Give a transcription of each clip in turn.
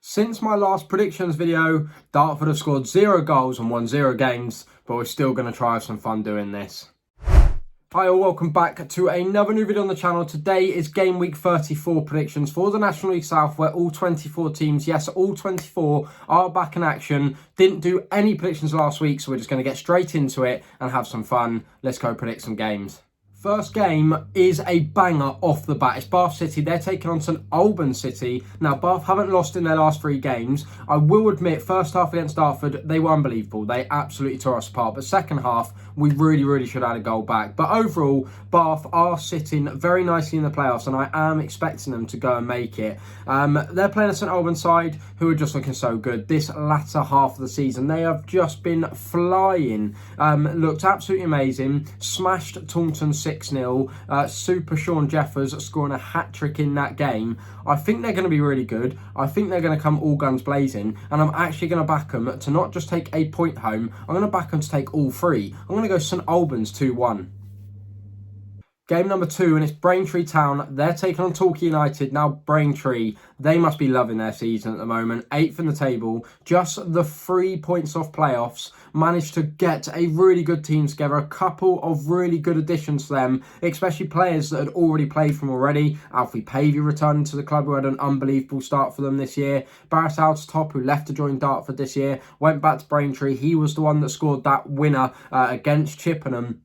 Since my last predictions video, Dartford have scored 0 goals and won 0 games, but we're still going to try have some fun doing this. Hi all, welcome back to another new video on the channel. Today is game week 34 predictions for the National League South, where all 24 teams, yes, all 24 are back in action. Didn't do any predictions last week, so we're just going to get straight into it and have some fun. Let's go predict some games. First game is a banger off the bat. It's Bath City. They're taking on St Albans City. Now, Bath haven't lost in their last 3 games. I will admit, first half against Dartford, they were unbelievable. They absolutely tore us apart. But second half, we really should have had a goal back. But overall, Bath are sitting very nicely in the playoffs, and I am expecting them to go and make it. They're playing a St Albans side who are just looking so good. This latter half of the season, they have just been flying. Looked absolutely amazing. Smashed Taunton 6-0. Super Sean Jeffers scoring a hat-trick in that game. I think they're going to be really good. I think they're going to come all guns blazing, and I'm actually going to back them to not just take a point home. I'm going to back them to take all 3. I'm going to go St Albans 2-1. Game number 2, and it's Braintree Town. They're taking on Torquay United. Now, Braintree, they must be loving their season at the moment. 8th in the table, just the 3 points off playoffs. Managed to get a really good team together. A couple of really good additions to them, especially players that had already played from already. Alfie Pavey returning to the club, who had an unbelievable start for them this year. Barrett Al's top, who left to join Dartford this year, went back to Braintree. He was the one that scored that winner against Chippenham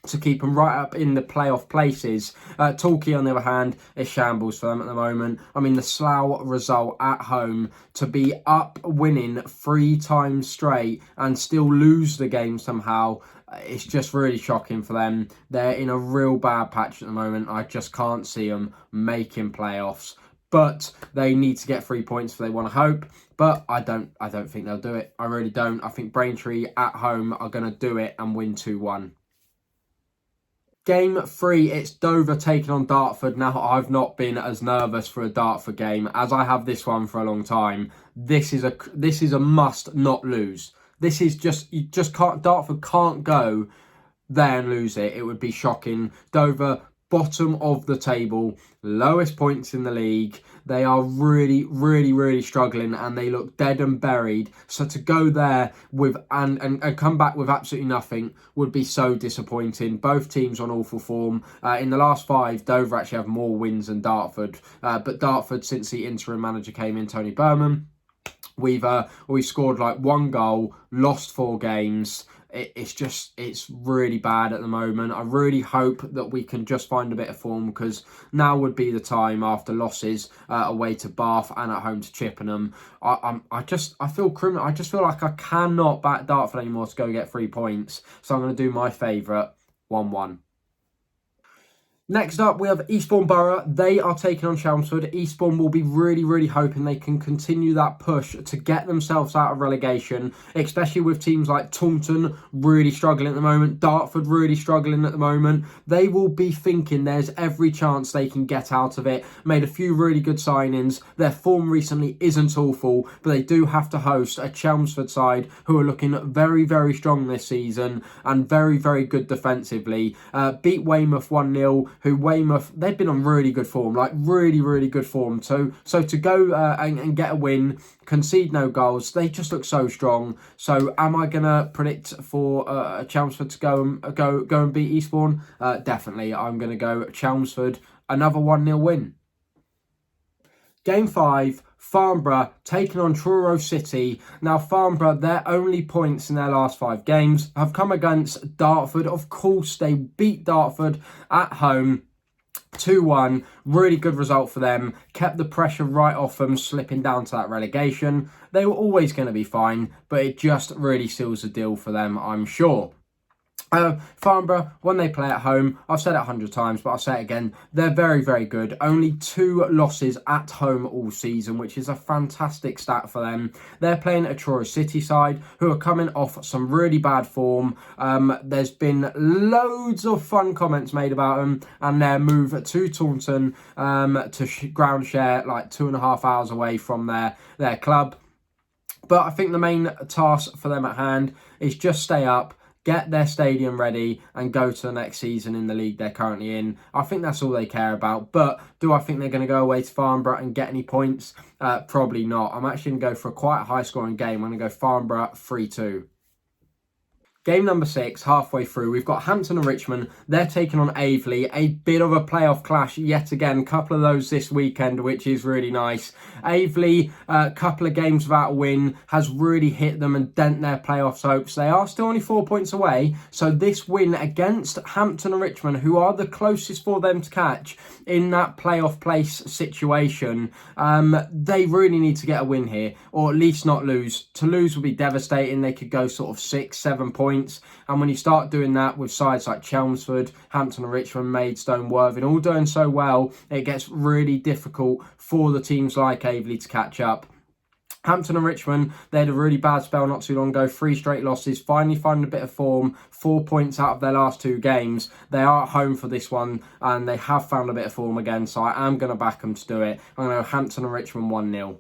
to keep them right up in the playoff places. Torquay, on the other hand, is shambles for them at the moment. I mean, the Slough result at home, to be up winning 3 times straight and still lose the game somehow, it's just really shocking for them. They're in a real bad patch at the moment. I just can't see them making playoffs. But they need to get 3 points if they want to hope. But I don't think they'll do it. I really don't. I think Braintree at home are going to do it and win 2-1. Game 3, it's Dover taking on Dartford. Now, I've not been as nervous for a Dartford game as I have this one for a long time. This is a must not lose. This is Dartford can't go there and lose it. It would be shocking. Dover, bottom of the table, lowest points in the league. They are really struggling, and they look dead and buried. So to go there with and come back with absolutely nothing would be so disappointing. Both teams on awful form. In the last 5, Dover actually have more wins than Dartford. But Dartford, since the interim manager came in, Tony Berman, we've scored like 1 goal, lost 4 games. It's really bad at the moment. I really hope that we can just find a bit of form, because now would be the time after losses away to Bath and at home to Chippenham. I feel criminal. I just feel like I cannot back Dartford anymore to go get 3 points. So I'm going to do my favourite, 1-1. Next up, we have Eastbourne Borough. They are taking on Chelmsford. Eastbourne will be really hoping they can continue that push to get themselves out of relegation, especially with teams like Taunton really struggling at the moment, Dartford really struggling at the moment. They will be thinking there's every chance they can get out of it. Made a few really good signings. Their form recently isn't awful, but they do have to host a Chelmsford side who are looking very strong this season and very good defensively. Beat Weymouth 1-0. Who Weymouth, they've been on really good form, like really good form. So to go and get a win, concede no goals, they just look so strong. So am I gonna predict for Chelmsford to go and beat Eastbourne? Definitely, I'm gonna go Chelmsford, another 1-0 win. Game 5, Farnborough taking on Truro City. Now, Farnborough, their only points in their last 5 games have come against Dartford. Of course, they beat Dartford at home 2-1. Really good result for them. Kept the pressure right off them, slipping down to that relegation. They were always going to be fine, but it just really seals the deal for them, I'm sure. Farnborough, when they play at home, I've said it 100 times, but I'll say it again, they're very good. Only 2 losses at home all season, which is a fantastic stat for them. They're playing a Truro City side who are coming off some really bad form. There's been loads of fun comments made about them, and their move to Taunton to ground share like 2.5 hours away from their club. But I think the main task for them at hand is just stay up, get their stadium ready and go to the next season in the league they're currently in. I think that's all they care about. But do I think they're going to go away to Farnborough and get any points? Probably not. I'm actually going to go for a quite high scoring game. I'm going to go Farnborough 3-2. Game number 6, halfway through, we've got Hampton and Richmond. They're taking on Aveley. A bit of a playoff clash yet again. A couple of those this weekend, which is really nice. Aveley, a couple of games without a win, has really hit them and dent their playoffs hopes. They are still only 4 points away. So this win against Hampton and Richmond, who are the closest for them to catch in that playoff place situation, they really need to get a win here, or at least not lose. To lose would be devastating. They could go sort of 6-7 points. And when you start doing that with sides like Chelmsford, Hampton and Richmond, Maidstone, Worthing, all doing so well, it gets really difficult for the teams like Aveley to catch up. Hampton and Richmond, they had a really bad spell not too long ago, 3 straight losses, finally finding a bit of form, 4 points out of their last 2 games. They are at home for this one and they have found a bit of form again, so I am going to back them to do it. I'm going to go Hampton and Richmond 1-0.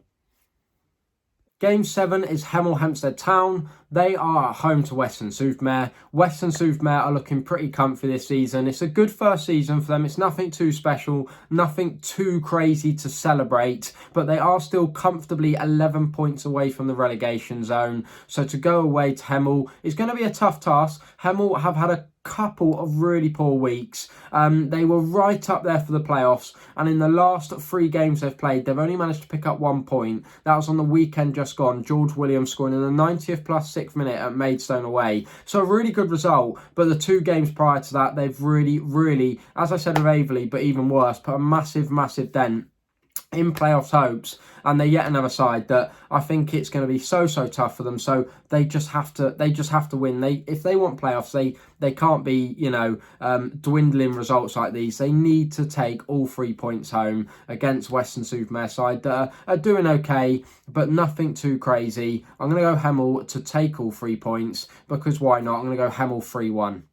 Game 7 is Hemel Hempstead Town. They are at home to Weston-super-Mare. Weston-super-Mare are looking pretty comfy this season. It's a good first season for them. It's nothing too special, nothing too crazy to celebrate, but they are still comfortably 11 points away from the relegation zone. So to go away to Hemel is going to be a tough task. Hemel have had a couple of really poor weeks. They were right up there for the playoffs, and in the last 3 games they've played, they've only managed to pick up 1 point. That was on the weekend just gone. George Williams scoring in the 90th plus 6th minute at Maidstone away. So a really good result, but the 2 games prior to that, they've really, as I said with Aveley, but even worse, put a massive dent in playoffs hopes, and they're yet another side that I think it's going to be so tough for them. So they just have to win. If they want playoffs, they can't be dwindling results like these. They need to take all 3 points home against Weston-super-Mare side that are doing okay, but nothing too crazy. I'm going to go Hemel to take all 3 points, because why not? I'm going to go Hemel 3-1.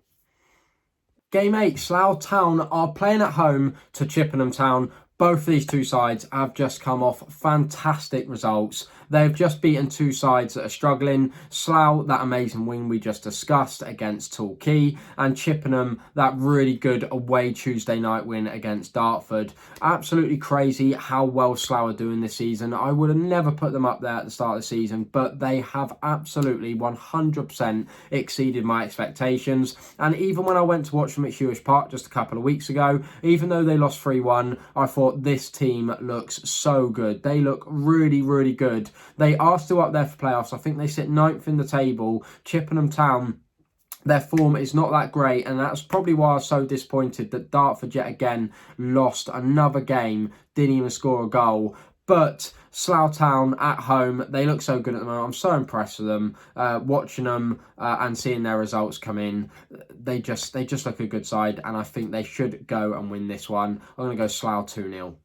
Game 8, Slough Town are playing at home to Chippenham Town. Both of these 2 sides have just come off fantastic results. They've just beaten 2 sides that are struggling. Slough, that amazing win we just discussed against Torquay, and Chippenham, that really good away Tuesday night win against Dartford. Absolutely crazy how well Slough are doing this season. I would have never put them up there at the start of the season, but they have absolutely 100% exceeded my expectations. And even when I went to watch them at Hewish Park just a couple of weeks ago, even though they lost 3-1, I thought this team looks so good. They look really good. They are still up there for playoffs. I think they sit 9th in the table. Chippenham Town, their form is not that great, and that's probably why I was so disappointed that Dartford yet again lost another game, didn't even score a goal. But Slough Town at home, they look so good at the moment. I'm so impressed with them. Watching them and seeing their results come in, they just look a good side, and I think they should go and win this one. I'm going to go Slough 2-0.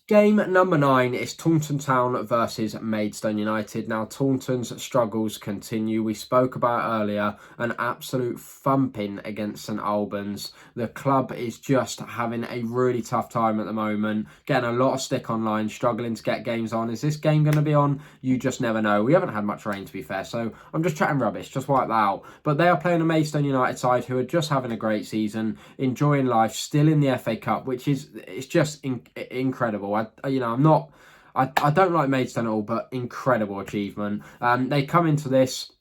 Game number 9 is Taunton Town versus Maidstone United. Now, Taunton's struggles continue. We spoke about earlier an absolute thumping against St Albans. The club is just having a really tough time at the moment, getting a lot of stick online, struggling to get games on. Is this game going to be on? You just never know. We haven't had much rain, to be fair, so I'm just chatting rubbish, just wipe that out. But they are playing a Maidstone United side who are just having a great season, enjoying life, still in the FA Cup, which is just incredible. I don't like Maidstone at all, but incredible achievement. They come into this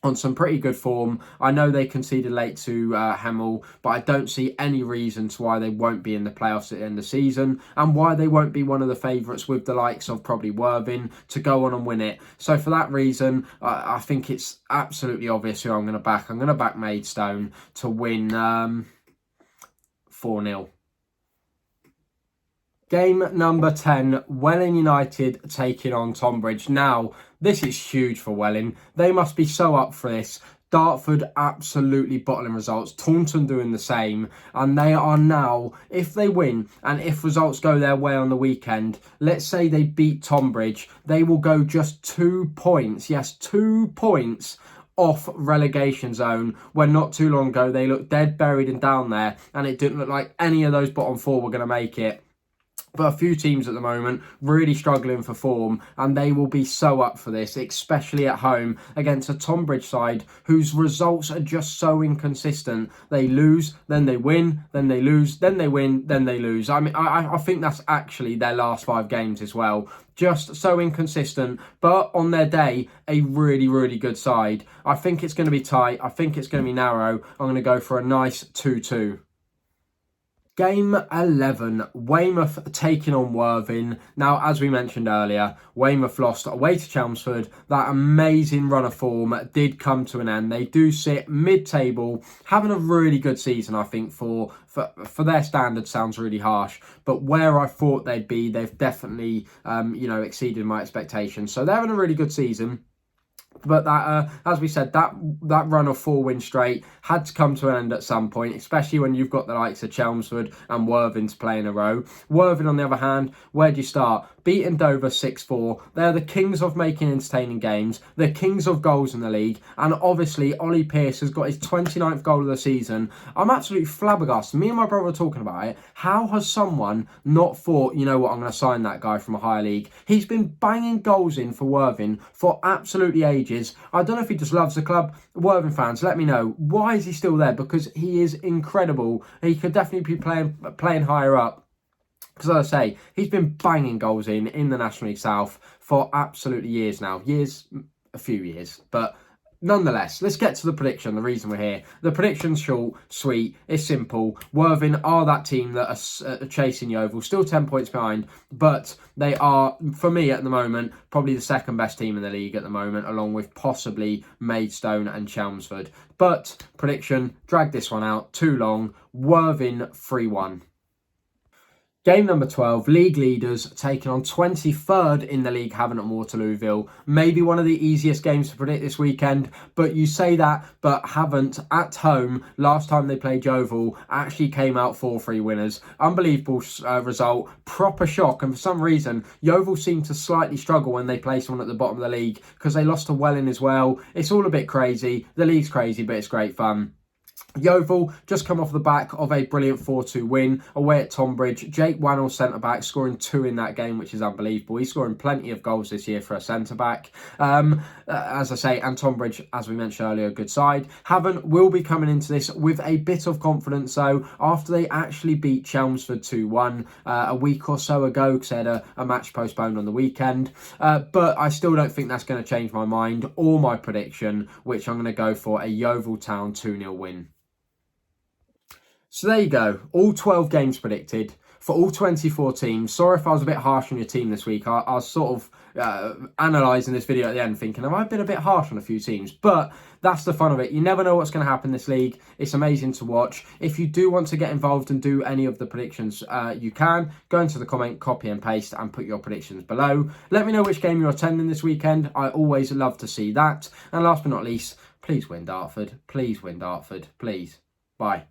on some pretty good form. I know they conceded late to Hemel, but I don't see any reason to why they won't be in the playoffs at the end of the season, and why they won't be one of the favourites with the likes of probably Worthing to go on and win it. So for that reason, I think it's absolutely obvious who I'm going to back. I'm going to back Maidstone to win 4-0. Game number 10, Welling United taking on Tonbridge. Now, this is huge for Welling. They must be so up for this. Dartford absolutely bottling results. Taunton doing the same. And they are now, if they win and if results go their way on the weekend, let's say they beat Tonbridge, they will go just 2 points. Yes, 2 points off relegation zone, when not too long ago they looked dead buried and down there, and it didn't look like any of those bottom 4 were going to make it. But a few teams at the moment really struggling for form, and they will be so up for this, especially at home against a Tonbridge side whose results are just so inconsistent. They lose, then they win, then they lose, then they win, then they lose. I mean, I think that's actually their last 5 games as well. Just so inconsistent, but on their day, a really, really good side. I think it's going to be tight. I think it's going to be narrow. I'm going to go for a nice 2-2. Game 11, Weymouth taking on Worthing. Now, as we mentioned earlier, Weymouth lost away to Chelmsford. That amazing run of form did come to an end. They do sit mid-table, having a really good season, I think, for their standards. Sounds really harsh, but where I thought they'd be, they've definitely, exceeded my expectations. So they're having a really good season. But that, as we said, that run of 4 wins straight had to come to an end at some point, especially when you've got the likes of Chelmsford and Worthing to play in a row. Worthing, on the other hand, where do you start? Beating Dover 6-4. They're the kings of making entertaining games. They're kings of goals in the league. And obviously, Ollie Pearce has got his 29th goal of the season. I'm absolutely flabbergasted. Me and my brother were talking about it. How has someone not thought, you know what, I'm going to sign that guy from a higher league? He's been banging goals in for Worthing for absolutely ages. I don't know if he just loves the club. Worthing fans, let me know. Why is he still there? Because he is incredible. He could definitely be playing higher up. Because as I say, he's been banging goals in the National League South for absolutely years now. A few years. But nonetheless, let's get to the prediction, the reason we're here. The prediction's short, sweet, it's simple. Worthing are that team that are chasing Yeovil, still 10 points behind, but they are, for me at the moment, probably the second best team in the league at the moment, along with possibly Maidstone and Chelmsford. But prediction, drag this one out, too long, Worthing 3-1. Game number 12, league leaders taking on 23rd in the league, Havant and Waterlooville. Maybe one of the easiest games to predict this weekend, but you say that, but Havant at home, last time they played Yeovil, actually came out 4-3 winners. Unbelievable result, proper shock, and for some reason, Yeovil seemed to slightly struggle when they play someone at the bottom of the league, because they lost to Welling as well. It's all a bit crazy. The league's crazy, but it's great fun. Yeovil just come off the back of a brilliant 4-2 win away at Tonbridge. Jake Wannell, centre-back, scoring 2 in that game, which is unbelievable. He's scoring plenty of goals this year for a centre-back. As I say, and Tonbridge, as we mentioned earlier, a good side. Havant will be coming into this with a bit of confidence, though, after they actually beat Chelmsford 2-1 a week or so ago, because they had a match postponed on the weekend. But I still don't think that's going to change my mind or my prediction, which I'm going to go for a Yeovil Town 2-0 win. So there you go, all 12 games predicted for all 24 teams. Sorry if I was a bit harsh on your team this week. I was sort of analysing this video at the end thinking, have I been a bit harsh on a few teams? But that's the fun of it. You never know what's going to happen this league. It's amazing to watch. If you do want to get involved and do any of the predictions, you can. Go into the comment, copy and paste and put your predictions below. Let me know which game you're attending this weekend. I always love to see that. And last but not least, please win Dartford. Please win Dartford. Please. Bye.